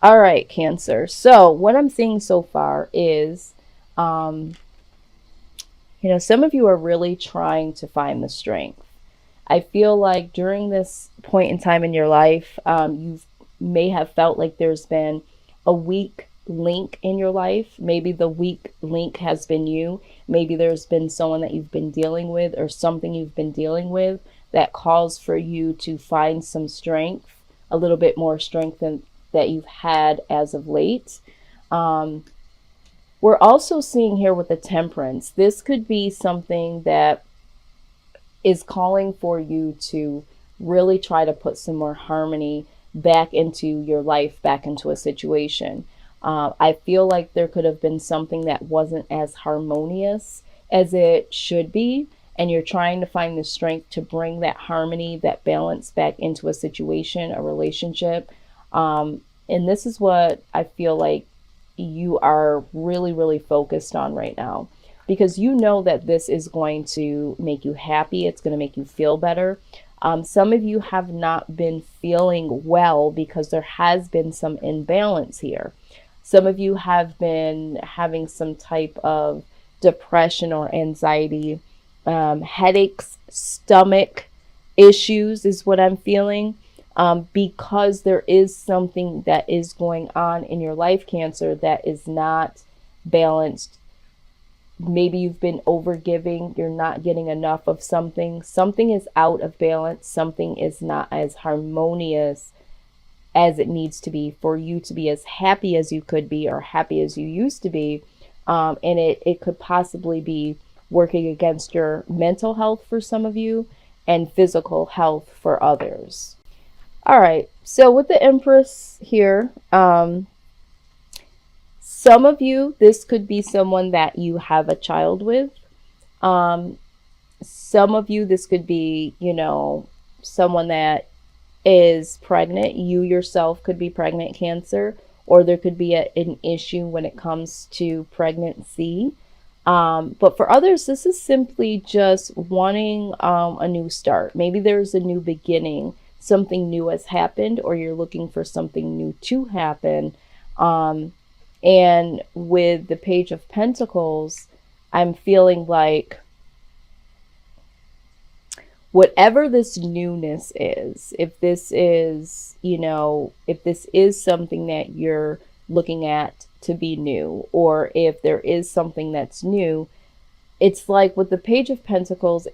All right, Cancer. So what I'm seeing so far is, um, some of you are really trying to find the strength. I feel like during this point in time in your life, you may have felt like there's been a weak link in your life. Maybe the weak link has been you. Maybe there's been someone that you've been dealing with or something you've been dealing with that calls for you to find some strength, a little bit more strength than that you've had as of late. Um, we're also seeing here with the temperance, this could be something that is calling for you to really try to put some more harmony back into your life, back into a situation. I feel like there could have been something that wasn't as harmonious as it should be, and you're trying to find the strength to bring that harmony, that balance back into a situation, a relationship. And this is what I feel like you are really, really focused on right now, because you know that this is going to make you happy. It's going to make you feel better. Some of you have not been feeling well because there has been some imbalance here. Some of you have been having some type of depression or anxiety, headaches, stomach issues is what I'm feeling, because there is something that is going on in your life, Cancer, that is not balanced. Maybe you've been overgiving, you're not getting enough of something. Something is out of balance, something is not as harmonious as it needs to be for you to be as happy as you could be or happy as you used to be. And it could possibly be working against your mental health for some of you and physical health for others. All right, so with the Empress here, some of you, this could be someone that you have a child with. Um, some of you, this could be, someone that is pregnant. You yourself could be pregnant, Cancer, or there could be an issue when it comes to pregnancy. But for others, this is simply just wanting a new start. Maybe there's a new beginning, something new has happened, or you're looking for something new to happen. Um, and with the Page of Pentacles, I'm feeling like whatever this newness is, if this is something that you're looking at to be new, or if there is something that's new, it's like with the Page of Pentacles,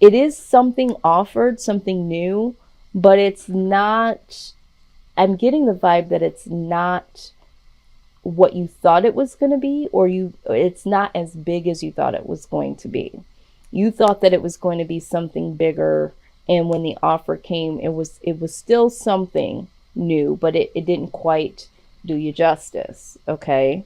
it is something offered, something new, but it's not, I'm getting the vibe that it's not what you thought it was going to be, or it's not as big as you thought it was going to be. You thought that it was going to be something bigger, and when the offer came, it was still something new, but it didn't quite do you justice. Okay.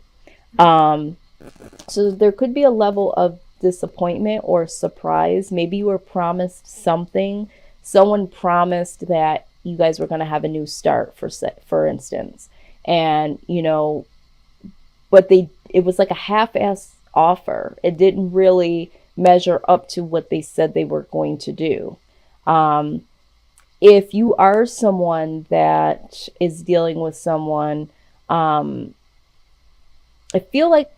So there could be a level of disappointment or surprise. Maybe you were promised something. Someone promised that you guys were going to have a new start, for instance, and but it was like a half-ass offer. It didn't really measure up to what they said they were going to do. Um, if you are someone that is dealing with someone, um, I feel like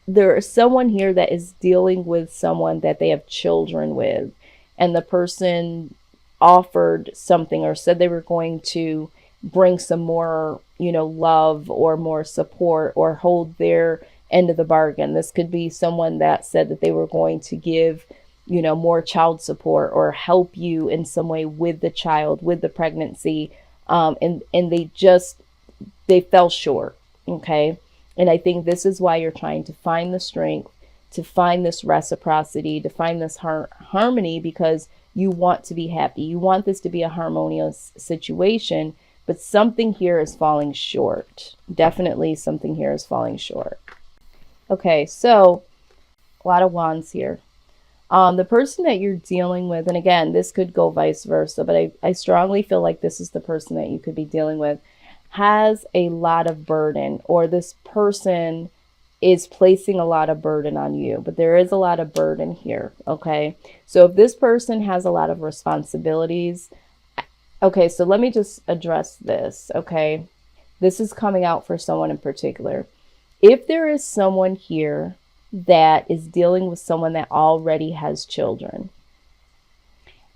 there is someone here that is dealing with someone that they have children with, and the person offered something or said they were going to bring some more, love or more support or hold their end of the bargain. This could be someone that said that they were going to give, more child support or help you in some way with the child, with the pregnancy. And they fell short. Okay. And I think this is why you're trying to find the strength, to find this reciprocity, to find this harmony, because you want to be happy. You want this to be a harmonious situation, but something here is falling short. Definitely something here is falling short. Okay, so a lot of wands here. The person that you're dealing with, and again, this could go vice versa, but I strongly feel like this is the person that you could be dealing with, has a lot of burden, or this person is placing a lot of burden on you, but there is a lot of burden here. Okay. So if this person has a lot of responsibilities, okay, so let me just address this. Okay. This is coming out for someone in particular. If there is someone here that is dealing with someone that already has children,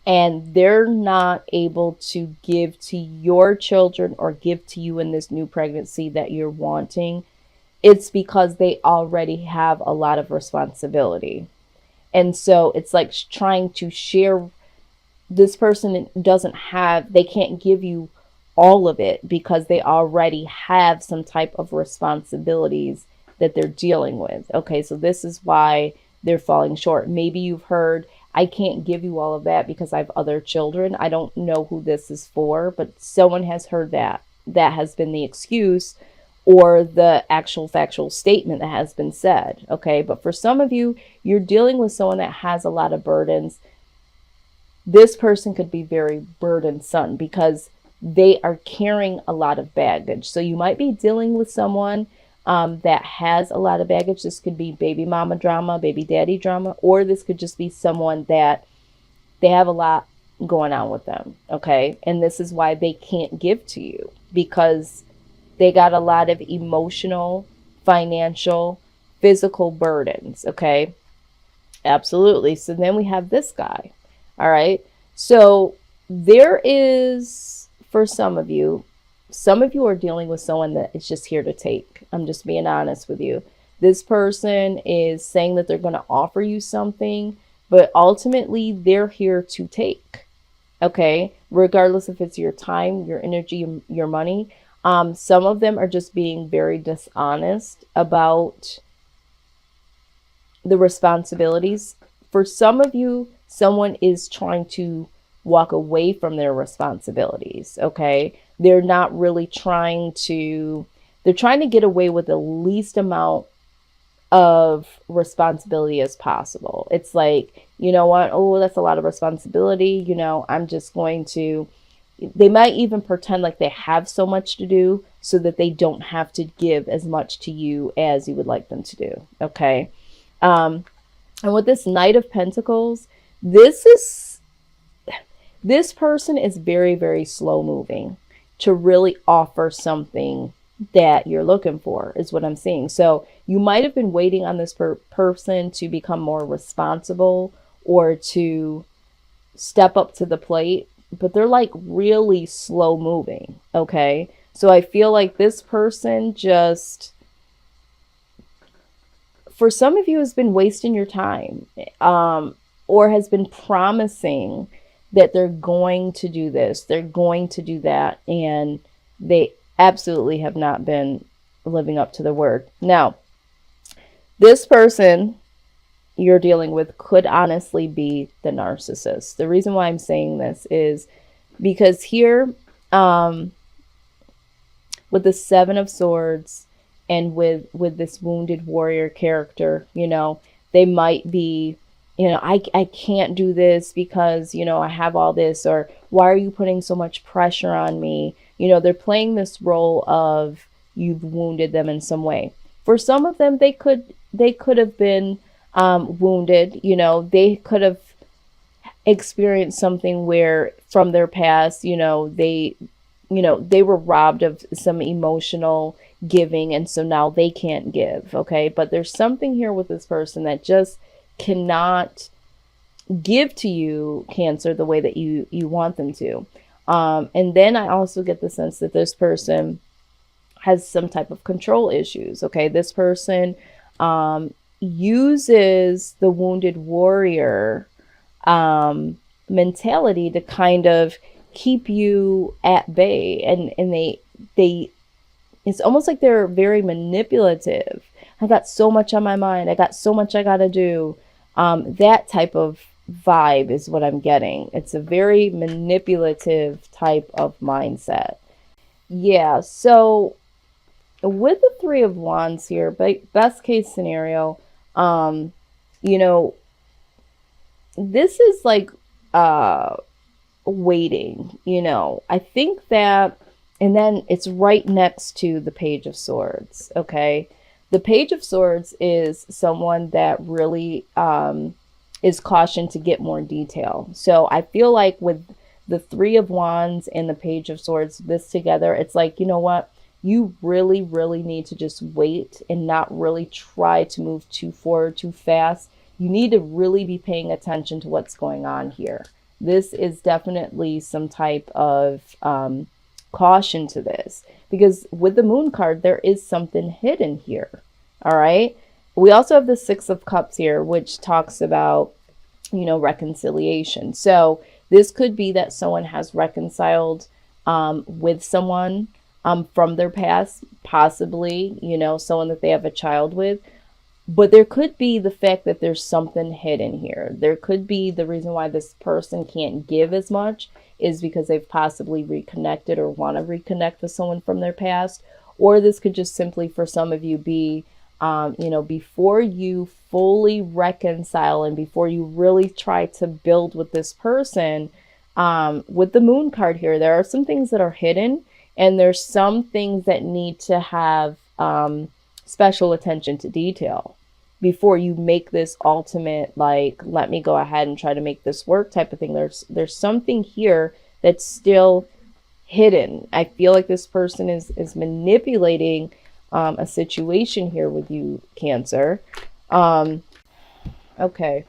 and they're not able to give to your children or give to you in this new pregnancy that you're wanting, it's because they already have a lot of responsibility. And so it's like trying to share. This person doesn't have, they can't give you all of it because they already have some type of responsibilities that they're dealing with. Okay, so this is why they're falling short. Maybe you've heard, I can't give you all of that because I have other children. I don't know who this is for, but someone has heard that. That has been the excuse or the actual factual statement that has been said. Okay, but for some of you, you're dealing with someone that has a lot of burdens. This person could be very burdensome because they are carrying a lot of baggage. So you might be dealing with someone that has a lot of baggage. This could be baby mama drama, baby daddy drama, or this could just be someone that they have a lot going on with them. Okay. And this is why they can't give to you because they got a lot of emotional, financial, physical burdens. Okay. Absolutely. So then we have this guy. All right. So there is, for some of you are dealing with someone that is just here to take. I'm just being honest with you. This person is saying that they're going to offer you something, but ultimately they're here to take. Okay. Regardless if it's your time, your energy, your money. Some of them are just being very dishonest about the responsibilities. For some of you, someone is trying to walk away from their responsibilities. Okay. They're not really they're trying to get away with the least amount of responsibility as possible. It's like, you know what? Oh, that's a lot of responsibility. I'm just going to, they might even pretend like they have so much to do so that they don't have to give as much to you as you would like them to do. Okay. And with this Knight of Pentacles, this person is very, very slow moving to really offer something that you're looking for, is what I'm seeing. So you might have been waiting on this person to become more responsible or to step up to the plate, but they're like really slow moving. Okay. So I feel like this person just, for some of you, has been wasting your time, or has been promising that they're going to do this, they're going to do that, and they absolutely have not been living up to their word. Now, this person you're dealing with could honestly be the narcissist. The reason why I'm saying this is because here, with the Seven of Swords and with this wounded warrior character, they might be, I can't do this because, I have all this, or why are you putting so much pressure on me? They're playing this role of you've wounded them in some way. For some of them, they could have been wounded. They could have experienced something where from their past, they were robbed of some emotional giving, and so now they can't give. Okay, but there's something here with this person that just cannot give to you, Cancer, the way that you want them to. And then I also get the sense that this person has some type of control issues. Okay, this person uses the wounded warrior mentality to kind of keep you at bay, and they it's almost like they're very manipulative. I got so much on my mind, I got so much I gotta do. That type of vibe is what I'm getting. It's a very manipulative type of mindset. Yeah, so with the Three of Wands here, best case scenario, this is like waiting, I think that, and then it's right next to the Page of Swords. Okay, the Page of Swords is someone that really is cautioned to get more detail. So I feel like with the Three of Wands and the Page of Swords, this together, it's like, you know what? you really, really need to just wait and not really try to move too forward too fast. You need to really be paying attention to what's going on here. This is definitely some type of caution to this, because with the Moon card, there is something hidden here. All right. We also have the Six of Cups here, which talks about, reconciliation. So this could be that someone has reconciled with someone from their past, possibly, someone that they have a child with. But there could be the fact that there's something hidden here. There could be the reason why this person can't give as much is because they've possibly reconnected or want to reconnect with someone from their past. Or this could just simply, for some of you, be, before you fully reconcile and before you really try to build with this person, with the Moon card here, there are some things that are hidden, and there's some things that need to have special attention to detail before you make this ultimate, like, let me go ahead and try to make this work type of thing. There's something here that's still hidden. I feel like this person is manipulating a situation here with you, Cancer. Okay.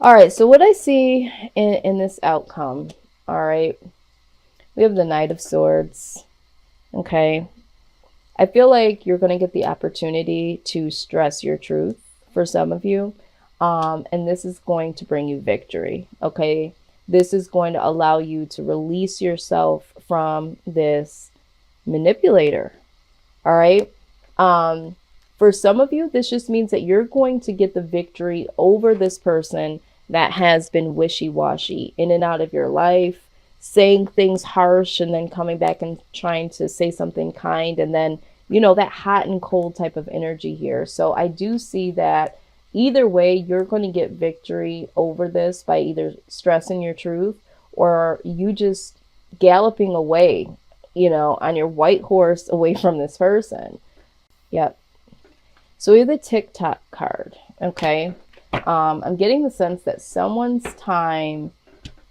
All right. So what I see in this outcome, all right, we have the Knight of Swords. Okay. I feel like you're going to get the opportunity to stress your truth for some of you. And this is going to bring you victory. Okay. This is going to allow you to release yourself from this manipulator. All right. For some of you, this just means that you're going to get the victory over this person that has been wishy-washy in and out of your life, saying things harsh and then coming back and trying to say something kind, and then, that hot and cold type of energy here. So I do see that either way, you're going to get victory over this by either stressing your truth or you just galloping away, on your white horse away from this person. Yep. So we have the TikTok card. Okay. I'm getting the sense that someone's time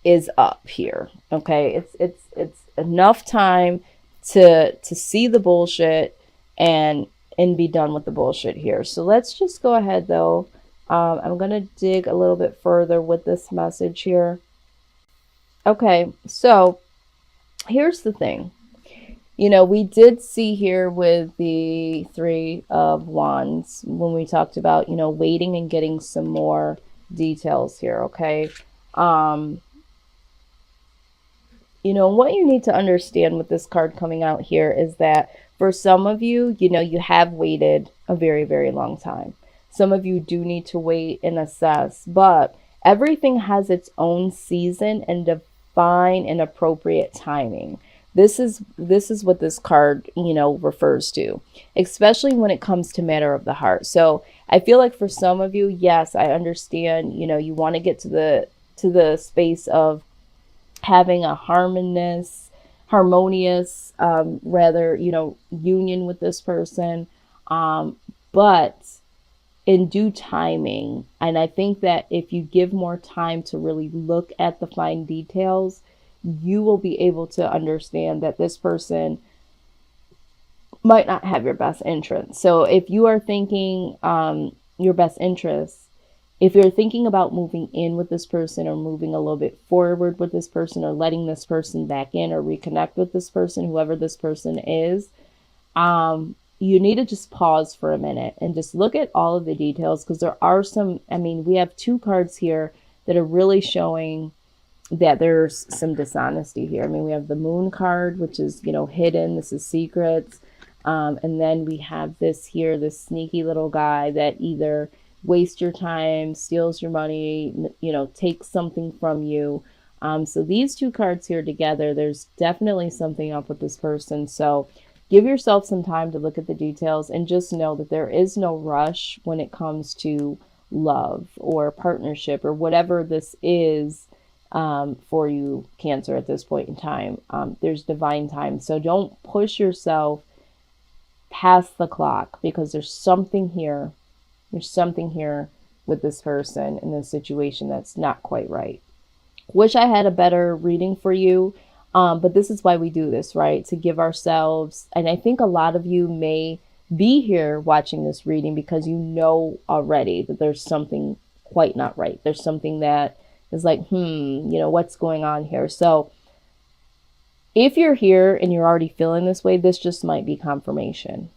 is up here. Okay. It's enough time to see the bullshit and be done with the bullshit here. So let's just go ahead though. I'm going to dig a little bit further with this message here. Okay. So here's the thing. We did see here with the Three of Wands when we talked about, waiting and getting some more details here. Okay. What you need to understand with this card coming out here is that for some of you, you have waited a very, very long time. Some of you do need to wait and assess, but everything has its own season and divine and appropriate timing. This is what this card, refers to, especially when it comes to matter of the heart. So I feel like for some of you, yes, I understand, you want to get to the space of having a harmonious, union with this person. But in due timing, and I think that if you give more time to really look at the fine details, you will be able to understand that this person might not have your best interest. So if you are thinking your best interest, if you're thinking about moving in with this person or moving a little bit forward with this person or letting this person back in or reconnect with this person, whoever this person is, you need to just pause for a minute and just look at all of the details, because there are some, we have two cards here that are really showing that there's some dishonesty here. We have the Moon card, which is, hidden. This is secrets. And then we have this here, this sneaky little guy that either wastes your time, steals your money, takes something from you. So these two cards here together, there's definitely something up with this person. So give yourself some time to look at the details and just know that there is no rush when it comes to love or partnership or whatever this is. For you, Cancer, at this point in time. There's divine time. So don't push yourself past the clock, because there's something here. There's something here with this person in this situation that's not quite right. Wish I had a better reading for you. But this is why we do this, right? To give ourselves, and I think a lot of you may be here watching this reading because you know already that there's something quite not right. There's something that is like, what's going on here? So if you're here and you're already feeling this way, this just might be confirmation.